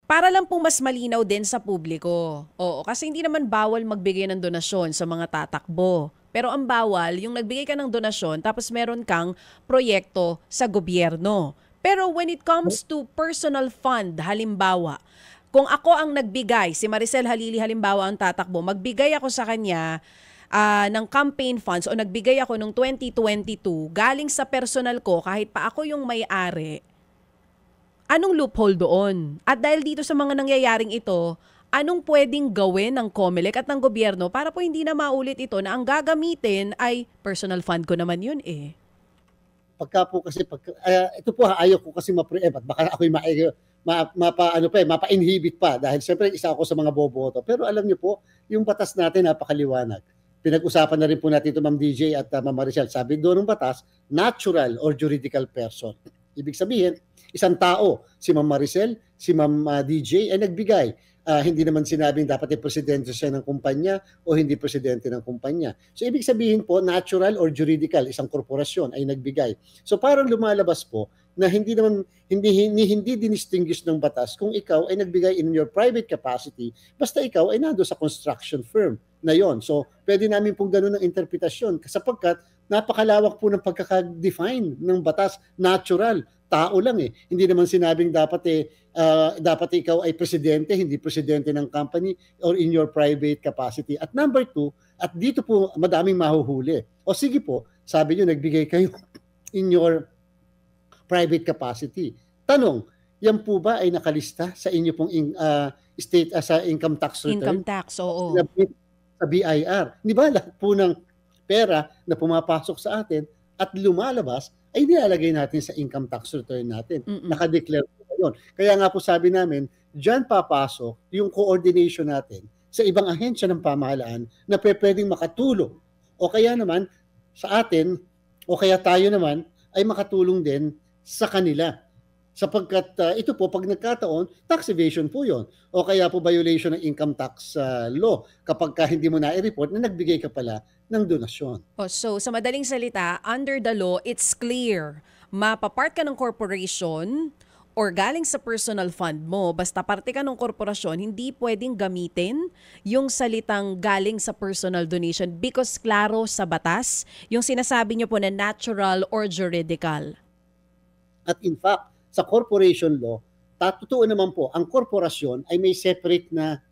Para lang po mas malinaw din sa publiko. Oo, kasi hindi naman bawal magbigay ng donasyon sa mga tatakbo. Pero ang bawal, yung nagbigay ka ng donasyon tapos meron kang proyekto sa gobyerno. Pero when it comes to personal fund, halimbawa, kung ako ang nagbigay, si Maricel Halili halimbawa ang tatakbo, magbigay ako sa kanya ng campaign funds o nagbigay ako noong 2022 galing sa personal ko kahit pa ako yung may-ari, anong loophole doon? At dahil dito sa mga nangyayaring ito, anong pwedeng gawin ng COMELEC at ng gobyerno para po hindi na maulit ito na ang gagamitin ay personal fund ko naman yun eh? Pagka po kasi, ito po ayaw ko kasi ma-preempt at baka ako'y mapa-inhibit pa dahil siyempre isa ako sa mga boboto. Pero alam niyo po, yung batas natin napakaliwanag. Pinag-usapan na rin po natin ito Ma'am DJ at Ma'am Maricel. Sabi doon ng batas, natural or juridical person. Ibig sabihin, isang tao, si Ma'am Maricel, si Ma'am DJ ay nagbigay. Hindi naman sinabing dapat ay presidente siya ng kumpanya o hindi presidente ng kumpanya. So ibig sabihin po, natural or juridical, isang korporasyon ay nagbigay. So parang lumalabas po na hindi dinistinguish ng batas kung ikaw ay nagbigay in your private capacity, basta ikaw ay nando sa construction firm na yon. So pwede namin pong ganun ang interpretasyon sapagkat napakalawak po ng pagkaka-define ng batas, natural. Tao lang eh. Hindi naman sinabing dapat ikaw ay presidente, hindi presidente ng company or in your private capacity. At number 2, at dito po madaming mahuhuli. O sige po, sabi nyo nagbigay kayo in your private capacity. Tanong, yan po ba ay nakalista sa inyo pong state sa income tax return? Income tax, oo. Sa BIR. Di ba lahat po ng pera na pumapasok sa atin at lumalabas ay nilalagay natin sa income tax return natin. Nakadeclare po yun. Kaya nga po sabi namin, dyan papasok yung coordination natin sa ibang ahensya ng pamahalaan na pwedeng makatulong. O kaya naman sa atin, o kaya tayo naman ay makatulong din sa kanila. Sapagkat ito po, pag nagkataon, tax evasion po yon. O kaya po violation ng income tax law kapag hindi mo na-report na nagbigay ka pala ng donasyon. So, sa madaling salita, under the law, it's clear. Mapapart ka ng corporation or galing sa personal fund mo, basta parte ka ng korporasyon, hindi pwedeng gamitin yung salitang galing sa personal donation because klaro sa batas, yung sinasabi niyo po na natural or juridical. At in fact, sa corporation law, totoo naman po, ang korporasyon ay may separate na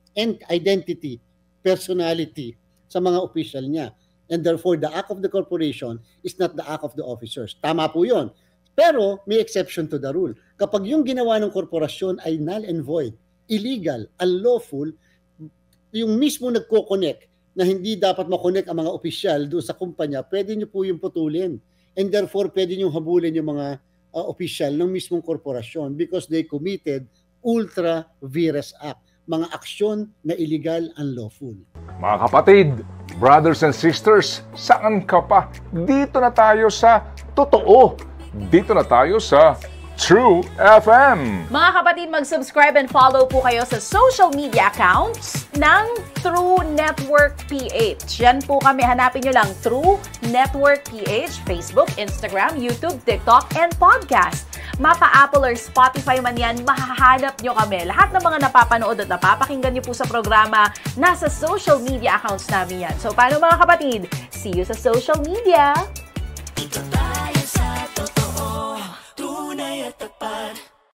identity, personality sa mga official niya. And therefore, the act of the corporation is not the act of the officers. Tama po yun. Pero may exception to the rule. Kapag yung ginawa ng korporasyon ay null and void, illegal, unlawful, yung mismo nagko-connect na hindi dapat makonect ang mga opisyal doon sa kumpanya, pwede nyo po yung putulin. And therefore, pwede nyo habulin yung mga opisyal ng mismong korporasyon because they committed ultra vires act, mga aksyon na illegal, unlawful. Mga kapatid, brothers and sisters, saan ka pa? Dito na tayo sa totoo. Dito na tayo sa True FM. Mga kapatid, mag-subscribe and follow po kayo sa social media accounts ng True Network PH. Yan po kami, hanapin nyo lang True Network PH, Facebook, Instagram, YouTube, TikTok, and podcast. Mapa Apple or Spotify man yan, mahahanap nyo kami. Lahat ng mga napapanood at napapakinggan nyo po sa programa, nasa social media accounts namin yan. So, paano mga kapatid? See you sa social media!